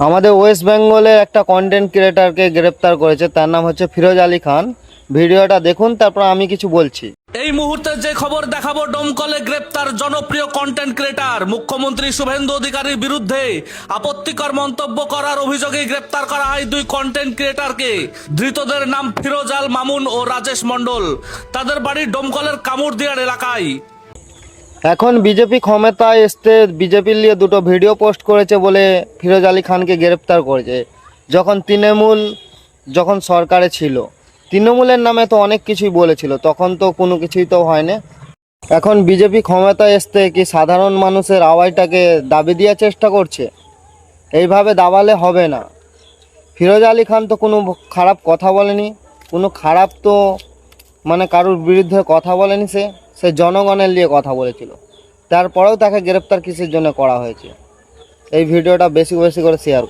আমাদের ওয়েস্ট বেঙ্গলের একটা কন্টেন্ট ক্রিয়েটারকে গ্রেপ্তার করেছে, তার নাম হচ্ছে ফিরোজ আলী খান। ভিডিওটা দেখুন, তারপর আমি কিছু বলছি। এই মুহূর্তে যে খবর দেখাবো, ডোমকলে গ্রেপ্তার জনপ্রিয় কন্টেন্ট ক্রিয়েটার। মুখ্যমন্ত্রী শুভেন্দু অধিকারীর বিরুদ্ধে আপত্তিকর মন্তব্য করার অভিযোগে গ্রেপ্তার করা হয় দুই কন্টেন্ট ক্রিয়েটারকে। ধৃতদের নাম ফিরোজ আল মামুন ও রাজেশ মণ্ডল। তাদের বাড়ি ডোমকলের কামুরদিয়ার এলাকায়। এখন বিজেপি ক্ষমতায় এসতে বিজেপির নিয়ে দুটো ভিডিও পোস্ট করেছে বলে ফিরোজ আলী খানকে গ্রেপ্তার করেছে। যখন সরকারে ছিল, তৃণমূলের নামে তো অনেক কিছুই বলেছিল, তখন তো কোনো কিছুই তো হয়নি। এখন বিজেপি ক্ষমতায় এসতে কি সাধারণ মানুষের আওয়াজটাকে দাবি দেওয়ার চেষ্টা করছে? এইভাবে দাবালে হবে না। ফিরোজ আলী খান তো কোনো খারাপ কথা বলেনি, কোনো খারাপ তো কারোর বিরুদ্ধে কথা বলেনি। সে জনগণের নিয়ে কথা বলেছিল। তারপরেও তাকে গ্রেপ্তার কিসের জন্য করা হয়েছে? এই ভিডিওটা বেশি বেশি করে শেয়ার করো।